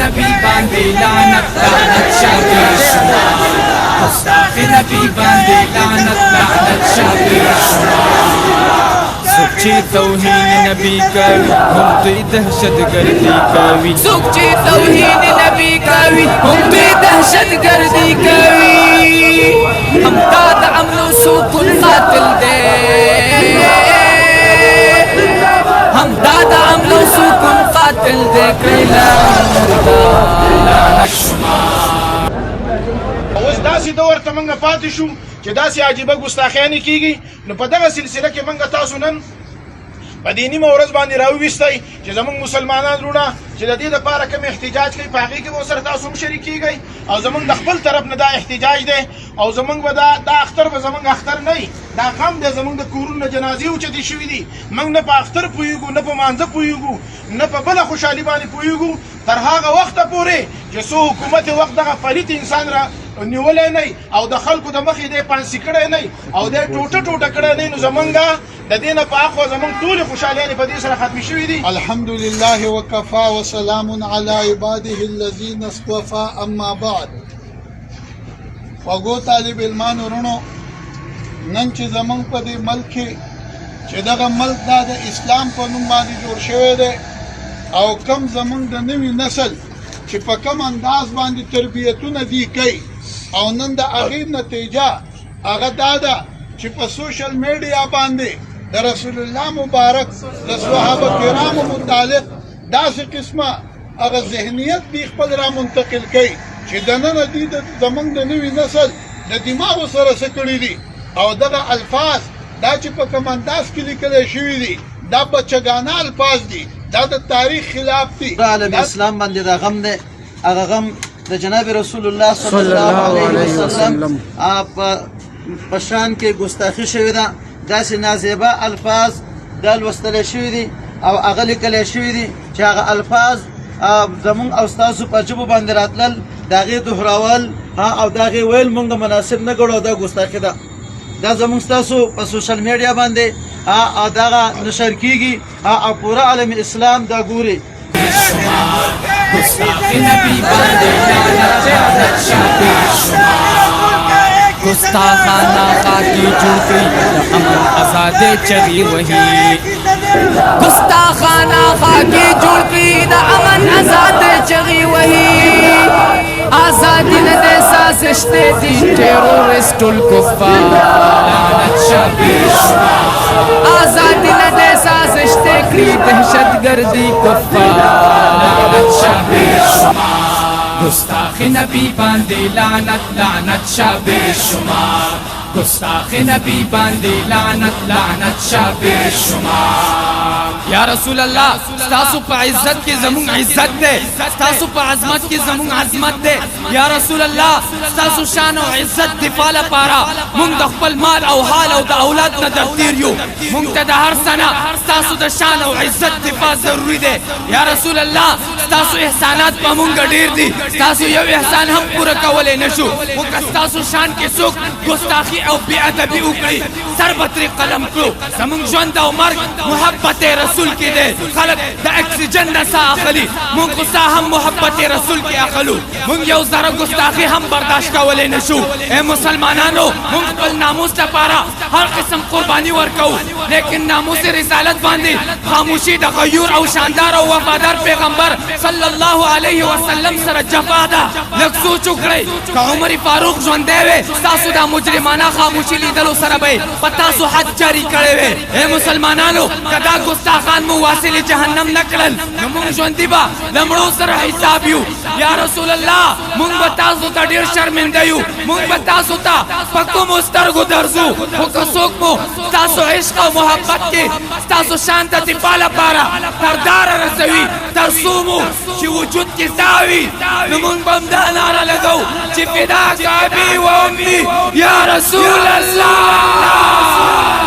نبی باندې لعنت لعنت شابه شما گستاخ نبی باندې لعنت لعنت شابه شما څوک چې توهین نبی کوي هم دوی دهشت گردی کوي څوک چې توهین نبی کوي هم دوی دهشت گردی کوي هم دا د امن و سکون قاتل دی هم دا د امن و سکون قاتل دی کړی لعنت شما اوس داسې دور ته موږ پاتې شو چې داسې عجیبه ګستاخیانې کېږي نو په دغه سلسله کې موږ تاسو نن په دې نیمه ورځ باندې راوویستی چې زموږ مسلمانان وروڼه چې د دې دپاره کوم احتجاج کوي په هغې کې به ورسره تاسو هم شریک کېږئ او زموږ د خپل طرف نه دا احتجاج دی او زموږ به دا اختر به زموږ اختر نه وي دا غم دی زموږ د کورونو نه جنازې اوچتې شوي دي موږ نه په اختر پوهېږو نه په مانځه پوهېږو نه په بله خوشحالي باندې پوهېږو تر هغه وخته پورې چې څو حکومت وخت دغه پلیت انسان را نیولی نه او د خلکو د مخې دی پانسي کړی نه او دی ټوټه ټوټه کړی نه نو زمونږ د دې نه په اخوا زمونږ ټولې خوشحاليانې په دې سره ختمې شوي دي. الحمد لله وکفا وسلام علی عباده الذین اصطفى اما بعد. خوږو طالب علمانو وروڼو نن چې زمونږ په دې ملک کې چې دغه ملک دا د اسلام په نوم باندې جوړ شوی دی او کم زمونږ د نوي نسل چې په کم انداز باندې تربیتونه دی کوي او نن د هغې نتیجه هغه دا ده چې په سوشل میډیا باندې د رسول الله مبارک د صحابه کرامو متعلق داسې قسمه هغه ذهنیت دی خپل را منتقل کوي چې دننه دوی زموږ د نوي نسل د دماغو سره څه کړي دي او دغه الفاظ دا چې په کوم انداز کې لیکلی شوي دي دا بچګانه الفاظ دي دا د تاریخ خلاف دي. عالم اسلام باندې دا غم دی هغه غم د جناب رسول الله صلی الله علیه وسلم په شان کې ګستاخي شوې ده داسې نازیبه الفاظ دا لوستلی شوي دي او هغه لیکلی شوي دي چې هغه الفاظ زمونږ او ستاسو په ژبو باندې راتلل د هغې دوهراول او د هغې ویل مونږ مناسب نه ګڼو دا ګستاخي ده دا زمونږ ستاسو په سوشل میډیا باندې دغه نشر کېږي او پوره عالم اسلام دا ګوري. گستاخ نبی باندې لعنت لعنت شابه شما گستاخانہ خاکی جوړ کړي د امن آزادۍ چغې وهي گستاخانہ خاکی جوړ کړي د امن آزادۍ چغې وهي آزادی نه دی سازشتې دي ټیرورسټ الکفار لعنت شابه شما آزادی نه دی سازشتې کړي دهشت گردي کفار لعنت شابه شما گستاخ نبی باندې لعنت لعنت شابه شما گستاخ نبی باندې لعنت لعنت شابه شما یا رسول الله ستاسو په عزت کې زمون عزت ده ستاسو په عظمت کې زمون عظمت ده یا رسول الله ستاسو شان او عزت دفاع لپاره مونږ د خپل مال او حال او د اولاد نه درتیر یو مونږ ته د هر سنه ستاسو د شان او عزت دفاع ضروری ده یا رسول الله ستاسو احسانات په مونږ ډیر دي ستاسو یو احسان هم پوره کولی نشو خو که ستاسو شان کې څوک ګستاخي او بې ادبي وکړي سر به ترې قلم کړو زمونږ ژوند او مرګ محبت رسول کې دی خلک د اکسیجن نه ساه اخلي مونږ خو ساه هم محبت رسول کې اخلو مونږ یو ذره ګستاخي هم برداشت کولی نشو ای مسلمانانو مونږ خپل ناموس لپاره هر قسم قرباني ورکوو لیکن ناموس رسالت باندې خاموشي د غیور او شاندار او وفادار پیغمبر صلی الله علیه وسلم سره جفا ده لږ سوچ وکړئ که عمر فاروق ژوندی وی ستاسو دا مجرمانه خاموشي لیدلو سره به یې په تاسو حد جاري کړی وی ای مسلمانانو که دا ګستاخان مو واصل جهنم نه کړل نو مونږ ژوندي به د مړو سره حساب یو یا رسول الله مونږ به تاسو ته ډېر شرمنده یو مونږ به تاسو ته په کومو سترګو درځو خو که څوک مو ستاسو عشق او محبت کې ستاسو شان ته دفاع لپاره کرداره رسوي تر څو مو چې وجود کې ستا وي نو مونږ به هم دا ناره لګو چې فداک ابي و امي یا رسول الله